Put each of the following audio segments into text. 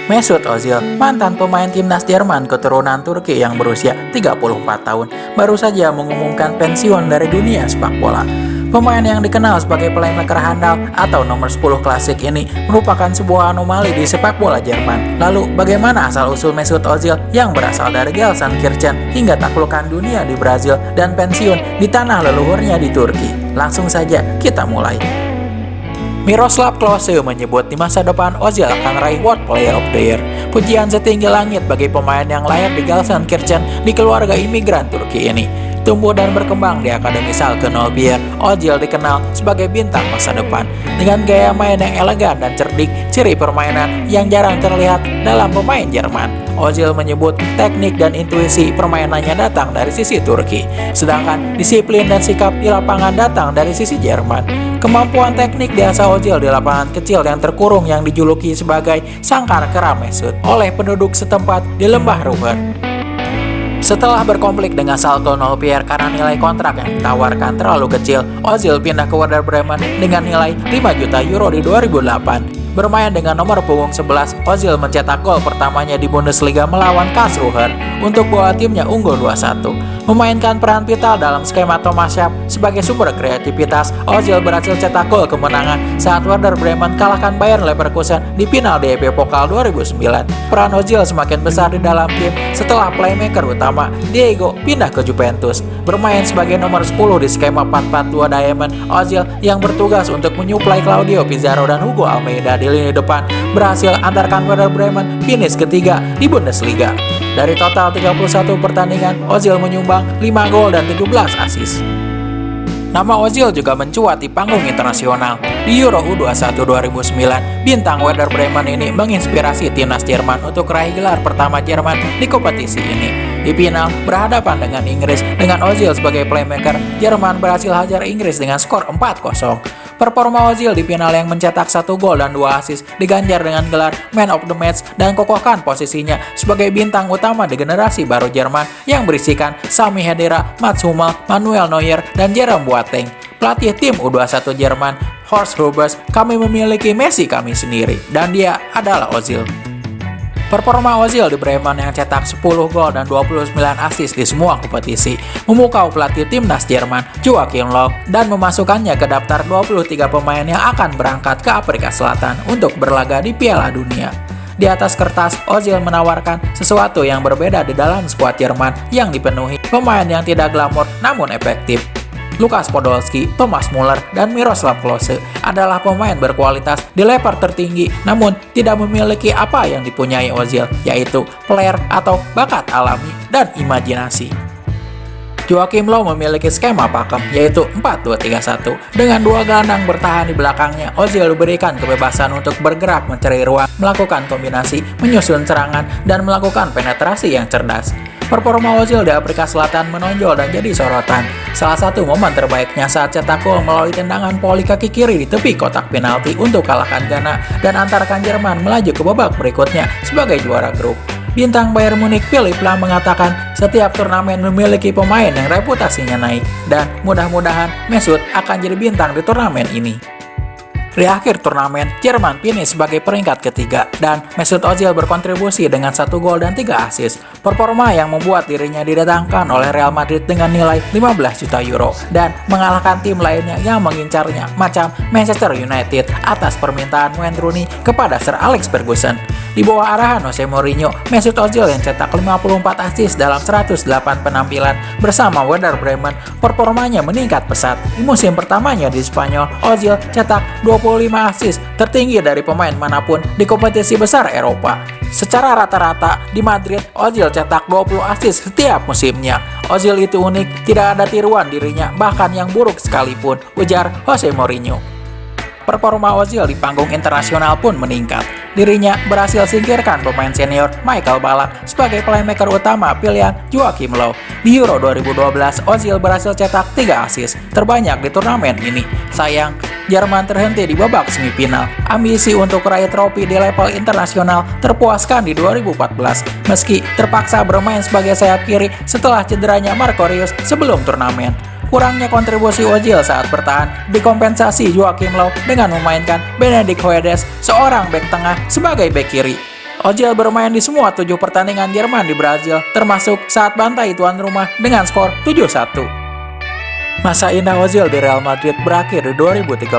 Mesut Ozil, mantan pemain timnas Jerman keturunan Turki yang berusia 34 tahun, baru saja mengumumkan pensiun dari dunia sepak bola. Pemain yang dikenal sebagai playmaker handal atau nomor 10 klasik ini merupakan sebuah anomali di sepak bola Jerman. Lalu, bagaimana asal-usul Mesut Ozil yang berasal dari Gelsenkirchen hingga taklukan dunia di Brazil dan pensiun di tanah leluhurnya di Turki? Langsung saja kita mulai. Miroslav Klose menyebut di masa depan Ozil akan raih World Player of the Year. Pujian setinggi langit bagi pemain yang lahir di Gelsenkirchen di keluarga imigran Turki ini. Tumbuh dan berkembang di Akademi Schalke 04, Ozil dikenal sebagai bintang masa depan. Dengan gaya main yang elegan dan cerdik, ciri permainan yang jarang terlihat dalam pemain Jerman. Ozil menyebut teknik dan intuisi permainannya datang dari sisi Turki, sedangkan disiplin dan sikap di lapangan datang dari sisi Jerman. Kemampuan teknik diasah Ozil di lapangan kecil yang terkurung yang dijuluki sebagai sangkar kera Mesut oleh penduduk setempat di Lembah Ruhr. Setelah berkonflik dengan Schalke 04 karena nilai kontrak yang ditawarkan terlalu kecil, Ozil pindah ke Werder Bremen dengan nilai 5 juta euro di 2008. Bermain dengan nomor punggung 11, Ozil mencetak gol pertamanya di Bundesliga melawan Karlsruhe untuk bawa timnya unggul 2-1. Memainkan peran vital dalam skema Thomas Schaap sebagai sumber kreativitas, Ozil berhasil cetak gol kemenangan saat Werder Bremen kalahkan Bayer Leverkusen di final DFB Pokal 2009. Peran Ozil semakin besar di dalam tim setelah playmaker utama Diego pindah ke Juventus. Bermain sebagai nomor 10 di skema 4-4-2 Diamond, Ozil yang bertugas untuk menyuplai Claudio Pizarro dan Hugo Almeida di lini depan berhasil antarkan Werder Bremen finish ketiga di Bundesliga. Dari total 31 pertandingan, Ozil menyumbang 5 gol dan 17 assist. Nama Ozil juga mencuat di panggung internasional. Di Euro U21 2009, bintang Werder Bremen ini menginspirasi timnas Jerman untuk raih gelar pertama Jerman di kompetisi ini. Di final, berhadapan dengan Inggris dengan Ozil sebagai playmaker, Jerman berhasil hajar Inggris dengan skor 4-0. Performa Ozil di final yang mencetak 1 gol dan 2 assist diganjar dengan gelar Man of the Match dan kokohkan posisinya sebagai bintang utama di generasi baru Jerman yang berisikan Sami Khedira, Mats Hummels, Manuel Neuer, dan Jerome Boateng. Pelatih tim U21 Jerman, Horst Rubesch, "Kami memiliki Messi kami sendiri, dan dia adalah Ozil." Performa Ozil di Bremen yang cetak 10 gol dan 29 assist di semua kompetisi memukau pelatih timnas Jerman Joachim Löw dan memasukkannya ke daftar 23 pemain yang akan berangkat ke Afrika Selatan untuk berlaga di Piala Dunia. Di atas kertas, Ozil menawarkan sesuatu yang berbeda di dalam skuad Jerman yang dipenuhi pemain yang tidak glamor namun efektif. Lukas Podolski, Thomas Muller, dan Miroslav Klose adalah pemain berkualitas di level tertinggi namun tidak memiliki apa yang dipunyai Ozil, yaitu flair atau bakat alami dan imajinasi. Joachim Löw memiliki skema pakem, yaitu 4-2-3-1. Dengan 2 gelandang bertahan di belakangnya, Ozil diberikan kebebasan untuk bergerak mencari ruang, melakukan kombinasi, menyusun serangan, dan melakukan penetrasi yang cerdas. Performa Ozil di Afrika Selatan menonjol dan jadi sorotan. Salah satu momen terbaiknya saat cetak gol melalui tendangan voli kaki kiri di tepi kotak penalti untuk kalahkan Ghana dan antarkan Jerman melaju ke babak berikutnya sebagai juara grup. Bintang Bayern Munich Philipp Lahm mengatakan setiap turnamen memiliki pemain yang reputasinya naik dan mudah-mudahan Mesut akan jadi bintang di turnamen ini. Di akhir turnamen, Jerman finish sebagai peringkat ketiga dan Mesut Ozil berkontribusi dengan 1 gol dan 3 assist. Performa yang membuat dirinya didatangkan oleh Real Madrid dengan nilai 15 juta euro dan mengalahkan tim lainnya yang mengincarnya macam Manchester United atas permintaan Wayne Rooney kepada Sir Alex Ferguson. Di bawah arahan Jose Mourinho, Mesut Ozil yang cetak 54 assist dalam 108 penampilan bersama Werder Bremen, performanya meningkat pesat. Di musim pertamanya di Spanyol, Ozil cetak 25 assist, tertinggi dari pemain manapun di kompetisi besar Eropa. Secara rata-rata, di Madrid, Ozil cetak 20 assist setiap musimnya. Ozil itu unik, tidak ada tiruan dirinya, bahkan yang buruk sekalipun, ujar Jose Mourinho. Performa Ozil di panggung internasional pun meningkat. Dirinya berhasil singkirkan pemain senior Michael Ballack sebagai playmaker utama pilihan Joachim Löw. Di Euro 2012, Ozil berhasil cetak 3 assist, terbanyak di turnamen ini. Sayang, Jerman terhenti di babak semifinal. Ambisi untuk raih trofi di level internasional terpuaskan di 2014, meski terpaksa bermain sebagai sayap kiri setelah cederanya Marco Reus sebelum turnamen. Kurangnya kontribusi Ozil saat bertahan dikompensasi Joachim Löw dengan memainkan Benedikt Höwedes, seorang bek tengah, sebagai bek kiri. Ozil bermain di semua 7 pertandingan Jerman di Brasil, termasuk saat bantai tuan rumah dengan skor 7-1. Masa indah Ozil di Real Madrid berakhir di 2013.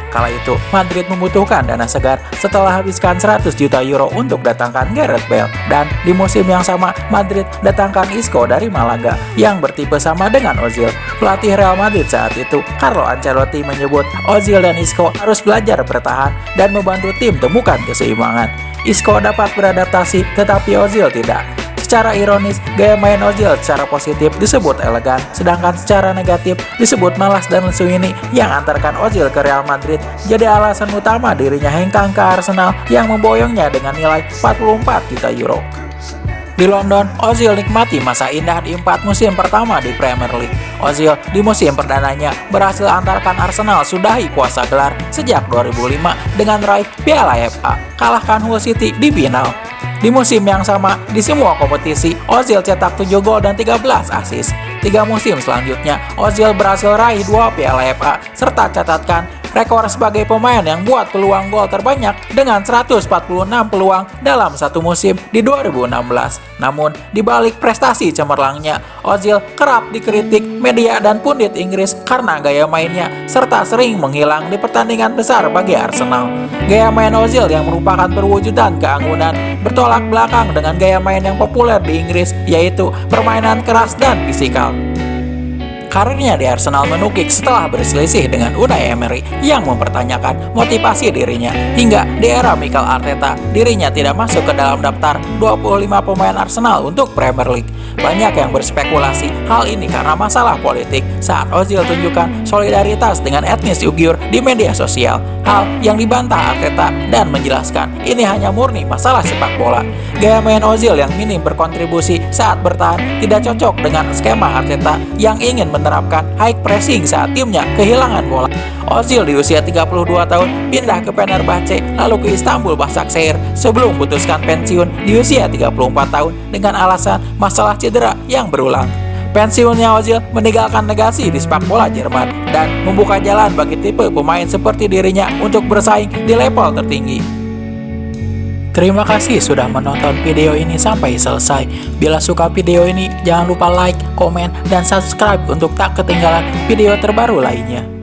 Kala itu, Madrid membutuhkan dana segar setelah habiskan 100 juta euro untuk datangkan Gareth Bale. Dan di musim yang sama, Madrid datangkan Isco dari Malaga yang bertipe sama dengan Ozil. Pelatih Real Madrid saat itu, Carlo Ancelotti, menyebut Ozil dan Isco harus belajar bertahan dan membantu tim temukan keseimbangan. Isco dapat beradaptasi, tetapi Ozil tidak. Secara ironis, gaya main Ozil secara positif disebut elegan, sedangkan secara negatif disebut malas dan lesu. Ini yang antarkan Ozil ke Real Madrid jadi alasan utama dirinya hengkang ke Arsenal yang memboyongnya dengan nilai 44 juta euro. Di London, Ozil nikmati masa indah di 4 musim pertama di Premier League. Ozil di musim perdananya berhasil antarkan Arsenal sudahi kuasa gelar sejak 2005 dengan raih Piala FA, kalahkan Hull City di final. Di musim yang sama, di semua kompetisi, Ozil cetak 7 gol dan 13 assist. 3 musim selanjutnya, Ozil berhasil raih 2 Piala FA, serta catatkan rekor sebagai pemain yang buat peluang gol terbanyak dengan 146 peluang dalam satu musim di 2016. Namun, di balik prestasi cemerlangnya, Ozil kerap dikritik media dan pundit Inggris karena gaya mainnya, serta sering menghilang di pertandingan besar bagi Arsenal. Gaya main Ozil yang merupakan perwujudan keanggunan bertolak belakang dengan gaya main yang populer di Inggris, yaitu permainan keras dan fisikal. Karirnya di Arsenal menukik setelah berselisih dengan Unai Emery yang mempertanyakan motivasi dirinya. Hingga di era Mikel Arteta, dirinya tidak masuk ke dalam daftar 25 pemain Arsenal untuk Premier League. Banyak yang berspekulasi hal ini karena masalah politik saat Ozil tunjukkan solidaritas dengan etnis Uighur di media sosial. Hal yang dibantah Arteta dan menjelaskan ini hanya murni masalah sepak bola. Gaya main Ozil yang minim berkontribusi saat bertahan tidak cocok dengan skema Arteta yang ingin menerapkan high pressing saat timnya kehilangan bola. Ozil di usia 32 tahun pindah ke Fenerbahce lalu ke Istanbul Başakşehir sebelum memutuskan pensiun di usia 34 tahun dengan alasan masalah cedera yang berulang. Pensiunnya Ozil meninggalkan legasi di sepak bola Jerman dan membuka jalan bagi tipe pemain seperti dirinya untuk bersaing di level tertinggi. Terima kasih sudah menonton video ini sampai selesai. Bila suka video ini, jangan lupa like, komen, dan subscribe untuk tak ketinggalan video terbaru lainnya.